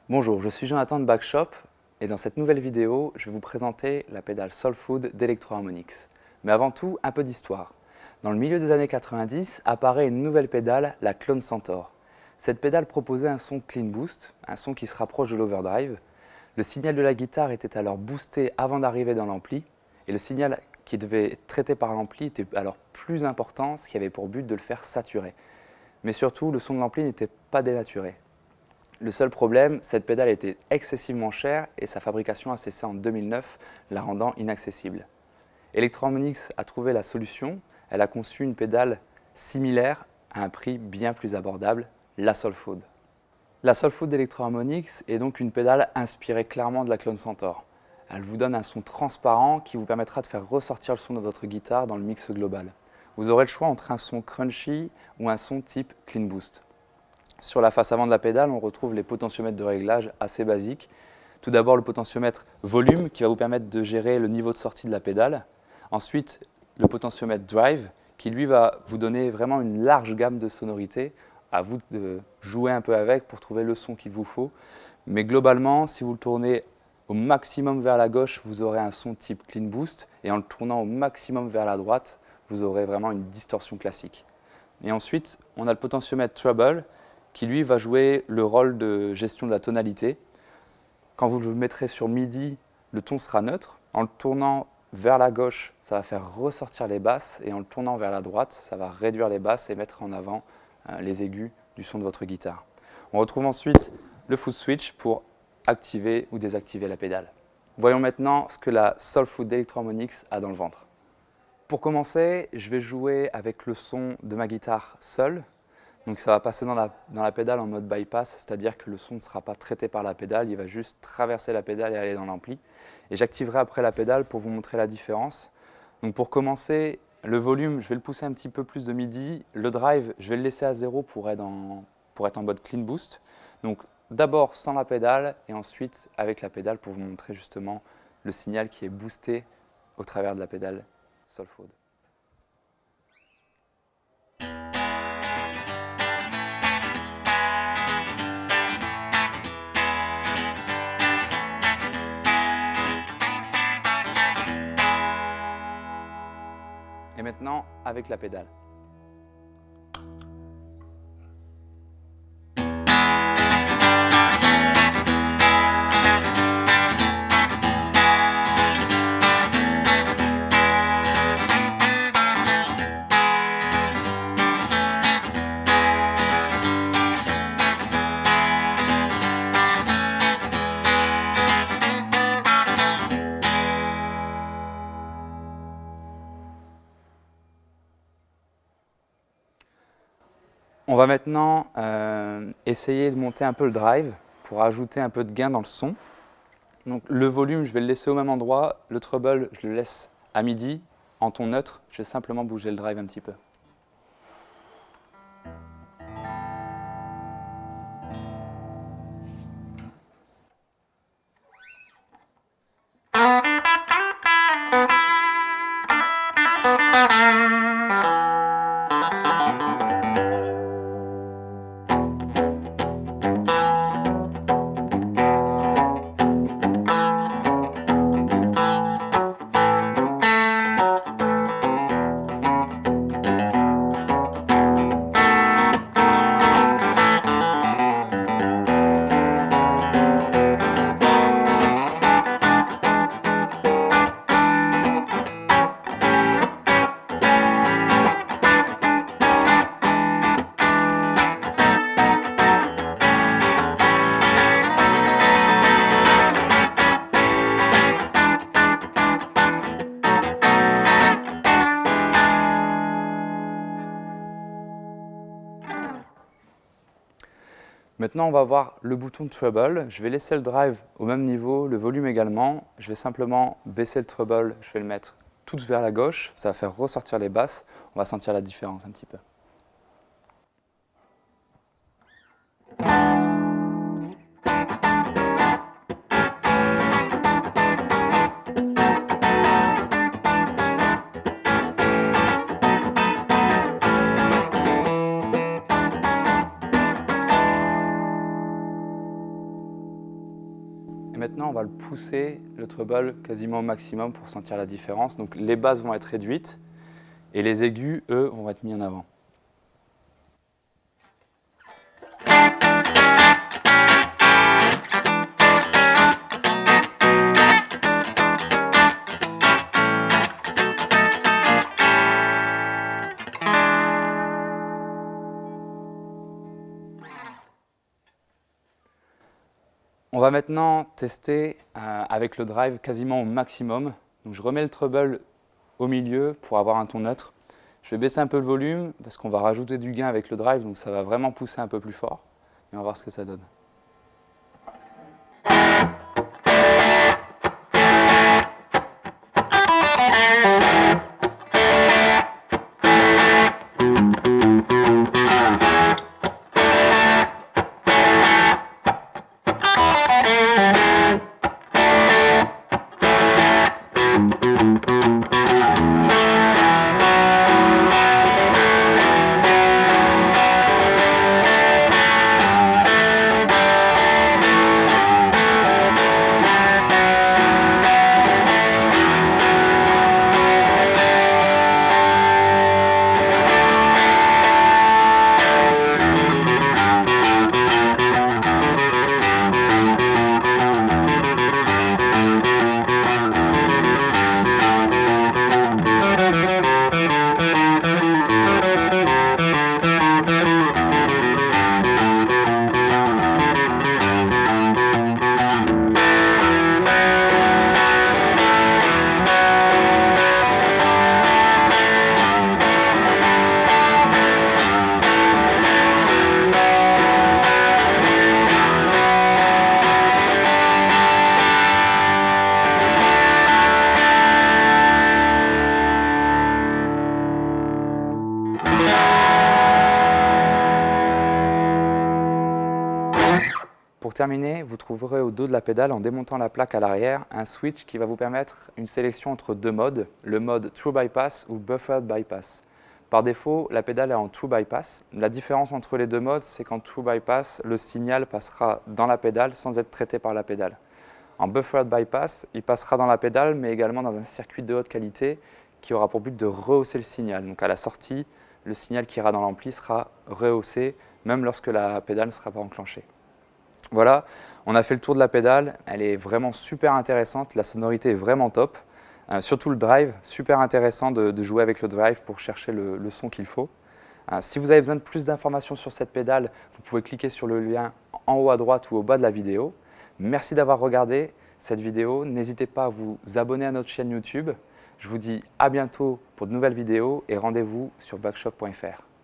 Bonjour, je suis Jonathan de Backshop et dans cette nouvelle vidéo, je vais vous présenter la pédale Soul Food d'Electro Harmonix. Mais avant tout, un peu d'histoire. Dans le milieu des années 90, apparaît une nouvelle pédale, la Clone Centaur. Cette pédale proposait un son clean boost, un son qui se rapproche de l'overdrive. Le signal de la guitare était alors boosté avant d'arriver dans l'ampli et le signal qui devait être traité par l'ampli était alors plus important, ce qui avait pour but de le faire saturer. Mais surtout, le son de l'ampli n'était pas dénaturé. Le seul problème, cette pédale était excessivement chère et sa fabrication a cessé en 2009, la rendant inaccessible. Electro Harmonix a trouvé la solution, elle a conçu une pédale similaire à un prix bien plus abordable, la Soul Food. La Soul Food d'Electro Harmonix est donc une pédale inspirée clairement de la Clone Centaur. Elle vous donne un son transparent qui vous permettra de faire ressortir le son de votre guitare dans le mix global. Vous aurez le choix entre un son crunchy ou un son type clean boost. Sur la face avant de la pédale, on retrouve les potentiomètres de réglage assez basiques. Tout d'abord, le potentiomètre volume qui va vous permettre de gérer le niveau de sortie de la pédale. Ensuite, le potentiomètre drive qui lui va vous donner vraiment une large gamme de sonorités. À vous de jouer un peu avec pour trouver le son qu'il vous faut. Mais globalement, si vous le tournez au maximum vers la gauche, vous aurez un son type clean boost. Et en le tournant au maximum vers la droite, vous aurez vraiment une distorsion classique. Et ensuite, on a le potentiomètre treble qui lui va jouer le rôle de gestion de la tonalité. Quand vous le mettrez sur MIDI, le ton sera neutre. En le tournant vers la gauche, ça va faire ressortir les basses et en le tournant vers la droite, ça va réduire les basses et mettre en avant les aigus du son de votre guitare. On retrouve ensuite le foot switch pour activer ou désactiver la pédale. Voyons maintenant ce que la Soul Food d'Electro Harmonix a dans le ventre. Pour commencer, je vais jouer avec le son de ma guitare seule. Donc ça va passer dans la pédale en mode bypass, c'est-à-dire que le son ne sera pas traité par la pédale, il va juste traverser la pédale et aller dans l'ampli. Et j'activerai après la pédale pour vous montrer la différence. Donc pour commencer, le volume, je vais le pousser un petit peu plus de MIDI. Le drive, je vais le laisser à 0 pour être en mode clean boost. Donc d'abord sans la pédale et ensuite avec la pédale pour vous montrer justement le signal qui est boosté au travers de la pédale Soul Food. Et maintenant, avec la pédale. On va maintenant essayer de monter un peu le drive pour ajouter un peu de gain dans le son. Donc, le volume, je vais le laisser au même endroit. Le treble, je le laisse à MIDI. En ton neutre, je vais simplement bouger le drive un petit peu. Maintenant, on va voir le bouton treble. Je vais laisser le drive au même niveau, le volume également. Je vais simplement baisser le treble, je vais le mettre tout vers la gauche. Ça va faire ressortir les basses. On va sentir la différence un petit peu. maintenant, on va le pousser, le treble, quasiment au maximum pour sentir la différence. Donc les basses vont être réduites et les aigus, eux, vont être mis en avant. On va maintenant tester avec le drive quasiment au maximum. Donc je remets le treble au milieu pour avoir un ton neutre. Je vais baisser un peu le volume parce qu'on va rajouter du gain avec le drive, donc ça va vraiment pousser un peu plus fort. Et on va voir ce que ça donne. Pour terminer, vous trouverez au dos de la pédale, en démontant la plaque à l'arrière, un switch qui va vous permettre une sélection entre deux modes, le mode True Bypass ou Buffered Bypass. Par défaut, la pédale est en True Bypass. La différence entre les deux modes, c'est qu'en True Bypass, le signal passera dans la pédale sans être traité par la pédale. En Buffered Bypass, il passera dans la pédale, mais également dans un circuit de haute qualité qui aura pour but de rehausser le signal. Donc à la sortie, le signal qui ira dans l'ampli sera rehaussé, même lorsque la pédale ne sera pas enclenchée. Voilà, on a fait le tour de la pédale, elle est vraiment super intéressante, la sonorité est vraiment top. Surtout le drive, super intéressant de jouer avec le drive pour chercher le son qu'il faut. Si vous avez besoin de plus d'informations sur cette pédale, vous pouvez cliquer sur le lien en haut à droite ou au bas de la vidéo. Merci d'avoir regardé cette vidéo, n'hésitez pas à vous abonner à notre chaîne YouTube. Je vous dis à bientôt pour de nouvelles vidéos et rendez-vous sur backshop.fr.